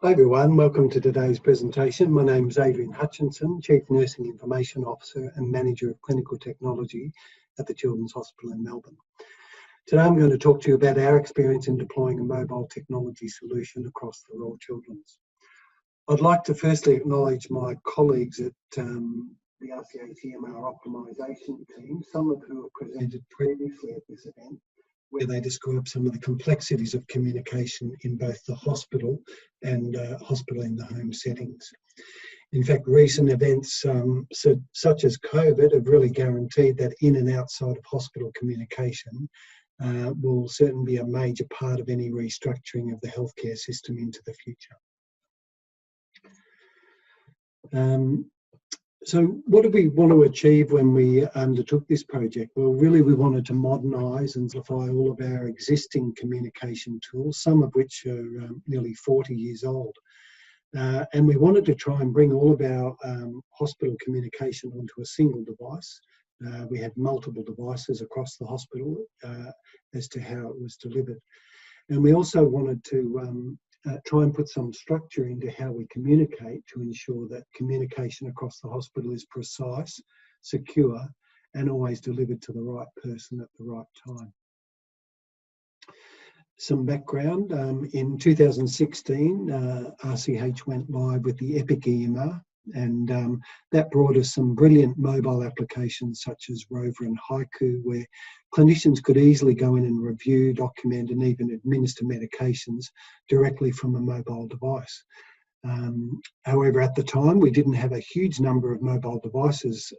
Hi everyone, welcome to today's presentation. My name is Adrian Hutchinson, Chief Nursing Information Officer and Manager of Clinical Technology at the Children's Hospital in Melbourne. Today I'm going to talk to you about our experience in deploying a mobile technology solution across the Royal Children's. I'd like to firstly acknowledge my colleagues at the RCA EMR optimisation team, some of who have presented previously at this event, where they describe some of the complexities of communication in both the hospital and hospital in the home settings. In fact, recent events such as COVID have really guaranteed that in and outside of hospital communication will certainly be a major part of any restructuring of the healthcare system into the future. So what did we want to achieve when we undertook this project? Well, really we wanted to modernise and simplify all of our existing communication tools, some of which are nearly 40 years old. And we wanted to try and bring all of our hospital communication onto a single device. We had multiple devices across the hospital as to how it was delivered. And we also wanted to try and put some structure into how we communicate to ensure that communication across the hospital is precise, secure, and always delivered to the right person at the right time. Some background, in 2016, RCH went live with the Epic EMR, and that brought us some brilliant mobile applications such as Rover and Haiku, where clinicians could easily go in and review, document, and even administer medications directly from a mobile device. However, at the time, we didn't have a huge number of mobile devices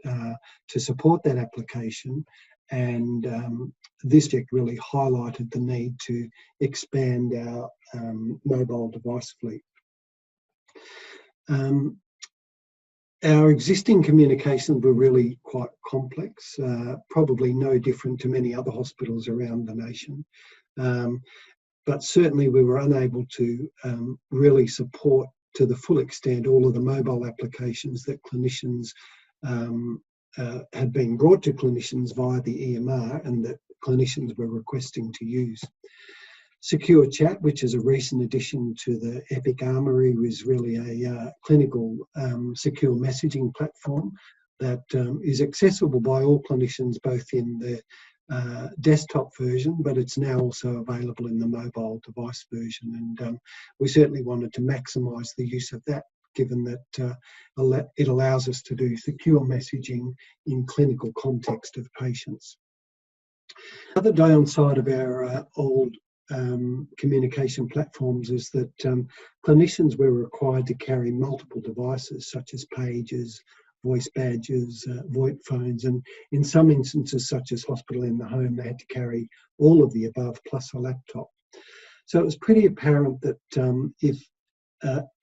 to support that application, and this project really highlighted the need to expand our mobile device fleet. Our existing communications were really quite complex, probably no different to many other hospitals around the nation. But certainly we were unable to really support to the full extent all of the mobile applications that clinicians had been brought to clinicians via the EMR and that clinicians were requesting to use. Secure Chat, which is a recent addition to the Epic Armory, is really a clinical secure messaging platform that is accessible by all clinicians, both in the desktop version, but it's now also available in the mobile device version. And we certainly wanted to maximise the use of that, given that it allows us to do secure messaging in clinical context of patients. Another downside of our old communication platforms is that clinicians were required to carry multiple devices such as pagers, voice badges, VoIP phones, and in some instances such as hospital in the home, they had to carry all of the above plus a laptop. So it was pretty apparent that if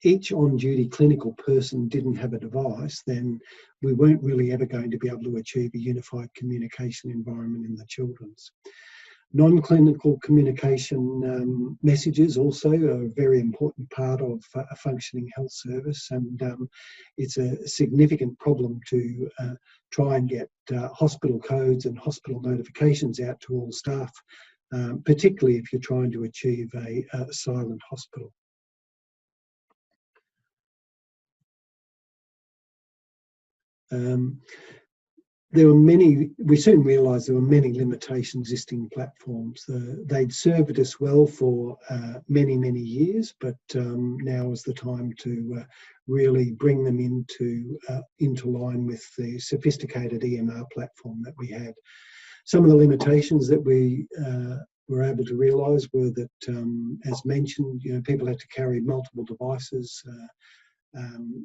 each on-duty clinical person didn't have a device, then we weren't really ever going to be able to achieve a unified communication environment in the children's. Non-clinical communication messages also are a very important part of a functioning health service, and it's a significant problem to try and get hospital codes and hospital notifications out to all staff, particularly if you're trying to achieve a silent hospital. We soon realised there were many limitations existing platforms. They'd served us well for many, many years, but now is the time to really bring them into line with the sophisticated EMR platform that we had. Some of the limitations that we were able to realise were that, as mentioned, people had to carry multiple devices.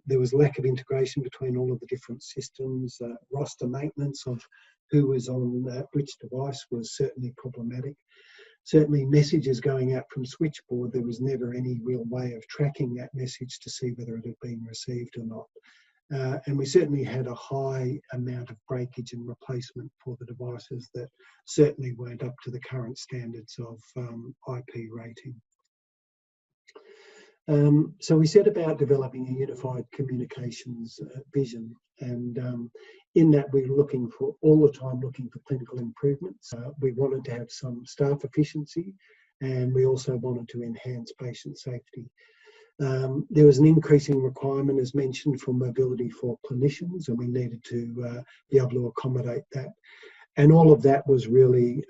There was lack of integration between all of the different systems. Roster maintenance of who was on which device was certainly problematic. Certainly messages going out from switchboard, there was never any real way of tracking that message to see whether it had been received or not. And we certainly had a high amount of breakage and replacement for the devices that certainly weren't up to the current standards of IP rating. So we set about developing a unified communications vision, and in that we were all the time looking for clinical improvements. We wanted to have some staff efficiency, and we also wanted to enhance patient safety. There was an increasing requirement, as mentioned, for mobility for clinicians, and we needed to be able to accommodate that. And all of that was really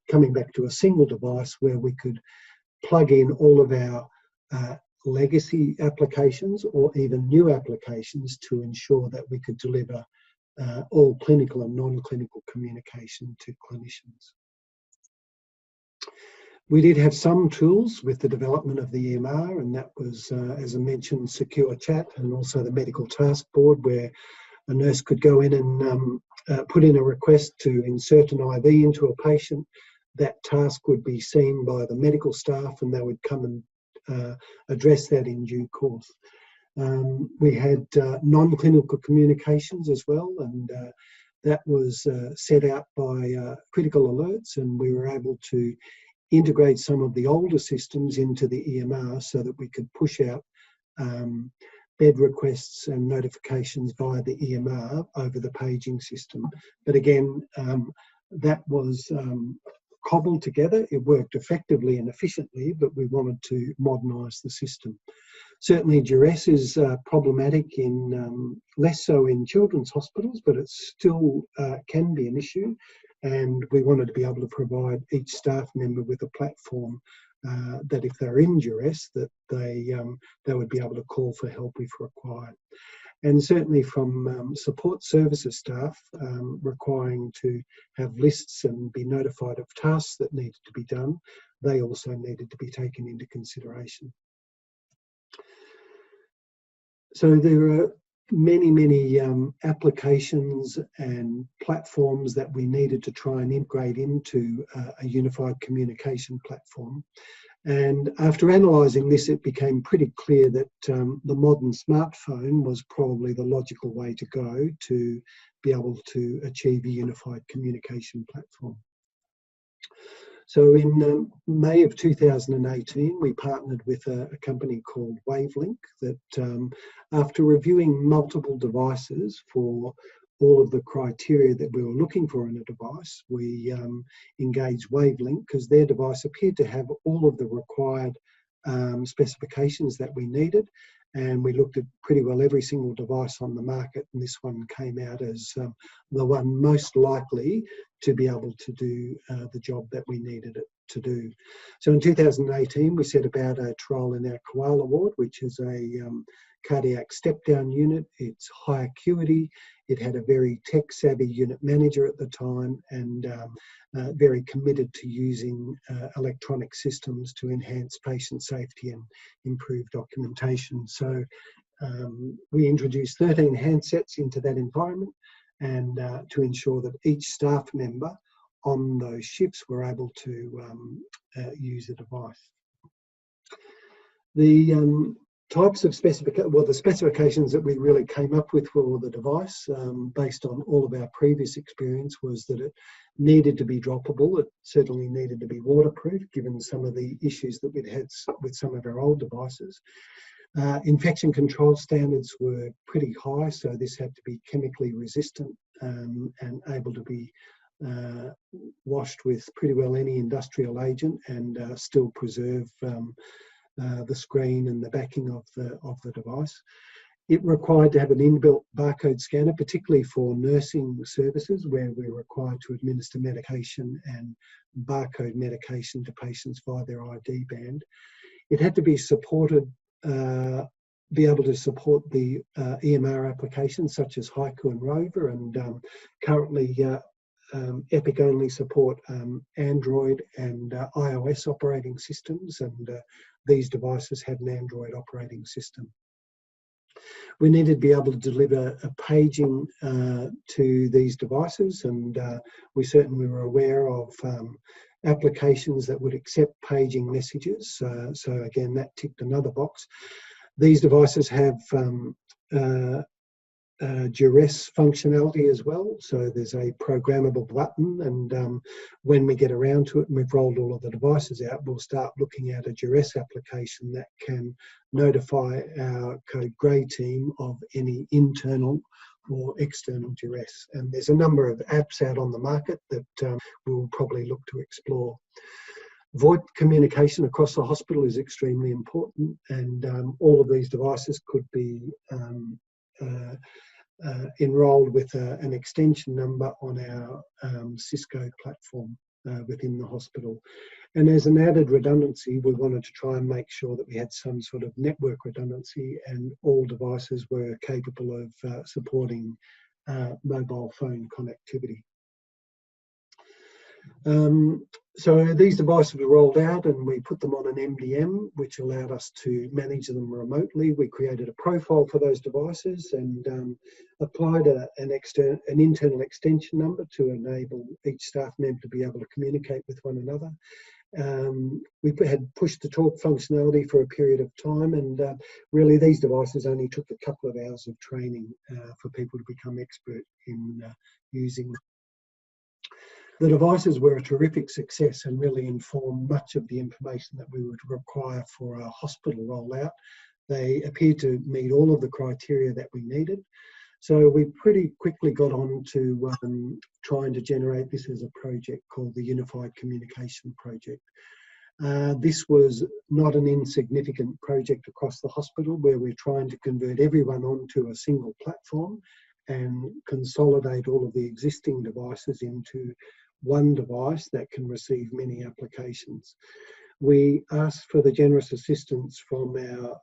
coming back to a single device where we could plug in all of our legacy applications or even new applications to ensure that we could deliver all clinical and non-clinical communication to clinicians. We did have some tools with the development of the EMR, and that was, as I mentioned, secure chat and also the medical task board, where a nurse could go in and put in a request to insert an IV into a patient. That task would be seen by the medical staff, and they would come and address that in due course. We had non-clinical communications as well, and that was set out by critical alerts, and we were able to integrate some of the older systems into the EMR so that we could push out bed requests and notifications via the EMR over the paging system. But again, that was cobbled together. It worked effectively and efficiently, but we wanted to modernise the system. Certainly duress is problematic in, less so in children's hospitals, but it still can be an issue. And we wanted to be able to provide each staff member with a platform that if they're in duress, that they would be able to call for help if required. And certainly from support services staff requiring to have lists and be notified of tasks that needed to be done, they also needed to be taken into consideration. So there are many applications and platforms that we needed to try and integrate into a unified communication platform. And after analysing this, it became pretty clear that the modern smartphone was probably the logical way to go to be able to achieve a unified communication platform. So in May of 2018, we partnered with a company called Wavelink that after reviewing multiple devices for all of the criteria that we were looking for in a device, we engaged Wavelink because their device appeared to have all of the required specifications that we needed. And we looked at pretty well every single device on the market, and this one came out as the one most likely to be able to do the job that we needed it to do. So in 2018, we set about a trial in our Koala ward, which is a cardiac step-down unit. It's high acuity. It had a very tech-savvy unit manager at the time, and very committed to using electronic systems to enhance patient safety and improve documentation. So we introduced 13 handsets into that environment, and to ensure that each staff member on those shifts were able to use the device. The types of the specifications that we really came up with for the device, based on all of our previous experience, was that it needed to be droppable. It certainly needed to be waterproof, given some of the issues that we'd had with some of our old devices. Infection control standards were pretty high, so this had to be chemically resistant and able to be washed with pretty well any industrial agent and still preserve the screen and the backing of the device. It required to have an inbuilt barcode scanner, particularly for nursing services where we're required to administer medication and barcode medication to patients via their ID band. It had to be supported, be able to support the EMR applications such as Haiku and Rover, and currently Epic only support Android and iOS operating systems, and these devices had an Android operating system. We needed to be able to deliver a paging to these devices, and we certainly were aware of applications that would accept paging messages. So again, that ticked another box. These devices have duress functionality as well. So there's a programmable button, and when we get around to it and we've rolled all of the devices out, we'll start looking at a duress application that can notify our Code Grey team of any internal or external duress. And there's a number of apps out on the market that we'll probably look to explore. VoIP communication across the hospital is extremely important, and all of these devices could be enrolled with an extension number on our Cisco platform within the hospital. And as an added redundancy, we wanted to try and make sure that we had some sort of network redundancy and all devices were capable of supporting mobile phone connectivity. So these devices were rolled out and we put them on an MDM, which allowed us to manage them remotely. We created a profile for those devices and applied an internal extension number to enable each staff member to be able to communicate with one another. We had push to talk functionality for a period of time, and really these devices only took a couple of hours of training for people to become expert in using them. The devices were a terrific success and really informed much of the information that we would require for a hospital rollout. They appeared to meet all of the criteria that we needed. So we pretty quickly got on to trying to generate this as a project called the Unified Communication Project. This was not an insignificant project across the hospital where we're trying to convert everyone onto a single platform and consolidate all of the existing devices into one device that can receive many applications. We asked for the generous assistance from our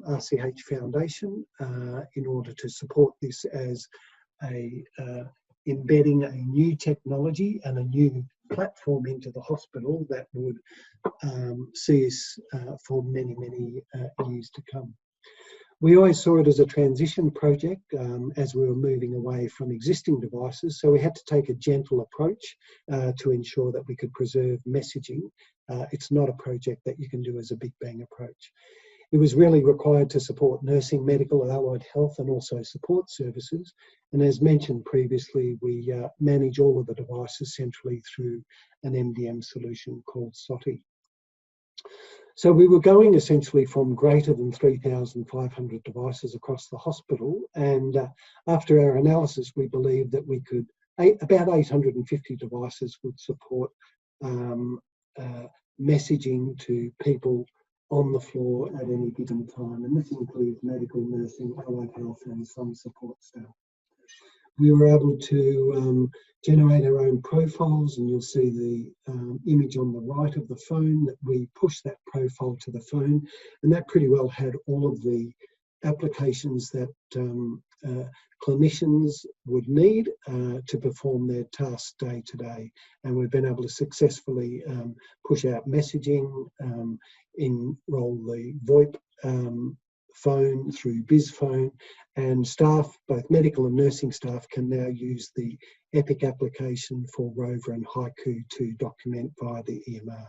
RCH Foundation in order to support this as embedding a new technology and a new platform into the hospital that would see us for many, many years to come. We always saw it as a transition project as we were moving away from existing devices, so we had to take a gentle approach to ensure that we could preserve messaging. It's not a project that you can do as a big bang approach. It was really required to support nursing, medical and allied health and also support services. And as mentioned previously, we manage all of the devices centrally through an MDM solution called SOTI. So we were going essentially from greater than 3,500 devices across the hospital, and after our analysis we believed that we could, about 850 devices would support messaging to people on the floor at any given time, and this includes medical, nursing, allied health and some support staff. We were able to generate our own profiles, and you'll see the image on the right of the phone that we pushed that profile to the phone, and that pretty well had all of the applications that clinicians would need to perform their tasks day to day. And we've been able to successfully push out messaging, enroll the VoIP phone through BizPhone, and staff, both medical and nursing staff, can now use the Epic application for Rover and Haiku to document via the EMR.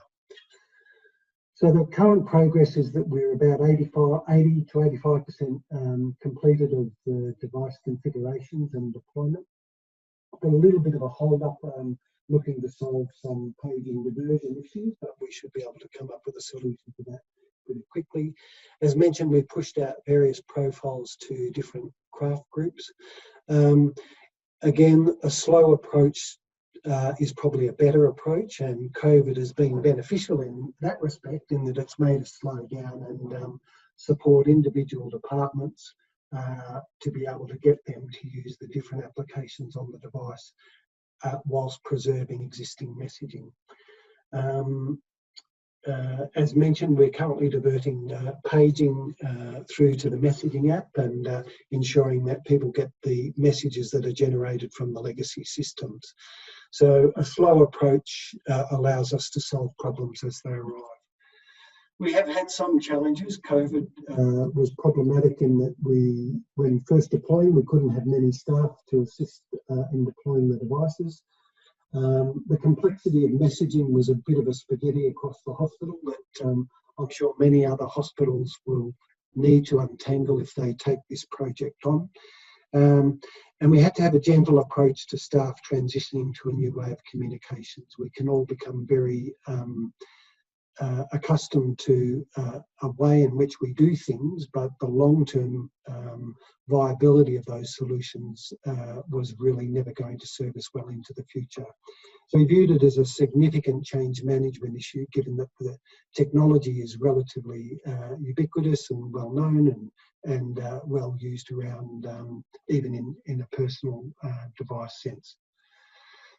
So the current progress is that we're about 80 to 85% completed of the device configurations and deployment. Got a little bit of a hold up looking to solve some paging diversion issues, but we should be able to come up with a solution for that pretty quickly. As mentioned, we pushed out various profiles to different craft groups. Again, a slow approach is probably a better approach, and COVID has been beneficial in that respect, in that it's made us slow down and support individual departments to be able to get them to use the different applications on the device whilst preserving existing messaging. As mentioned, we're currently diverting paging through to the messaging app and ensuring that people get the messages that are generated from the legacy systems. So a slow approach allows us to solve problems as they arrive. We have had some challenges. COVID was problematic in that when first deploying, we couldn't have many staff to assist in deploying the devices. The complexity of messaging was a bit of a spaghetti across the hospital that I'm sure many other hospitals will need to untangle if they take this project on. And we had to have a gentle approach to staff transitioning to a new way of communications. We can all become very accustomed to a way in which we do things, but the long-term viability of those solutions was really never going to serve us well into the future. So we viewed it as a significant change management issue, given that the technology is relatively ubiquitous and well known and well used around, even in a personal device sense.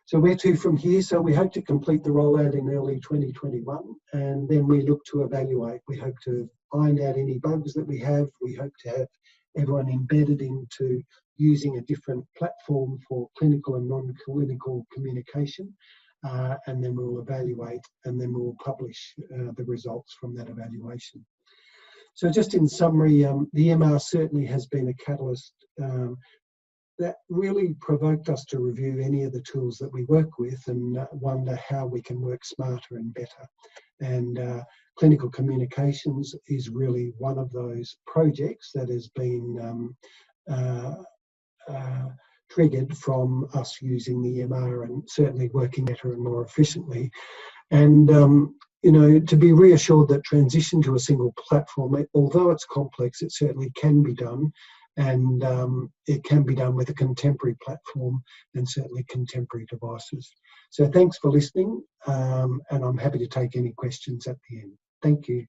So where to from here? So we hope to complete the rollout in early 2021, and then we look to evaluate. We hope to find out any bugs that we have. We hope to have everyone embedded into using a different platform for clinical and non-clinical communication, and then we'll evaluate, and then we'll publish the results from that evaluation. So just in summary, the EMR certainly has been a catalyst that really provoked us to review any of the tools that we work with and wonder how we can work smarter and better. And clinical communications is really one of those projects that has been triggered from us using the EMR and certainly working better and more efficiently. And you know, to be reassured that transition to a single platform, although it's complex, it certainly can be done. And it can be done with a contemporary platform and certainly contemporary devices. So thanks for listening, and I'm happy to take any questions at the end. Thank you.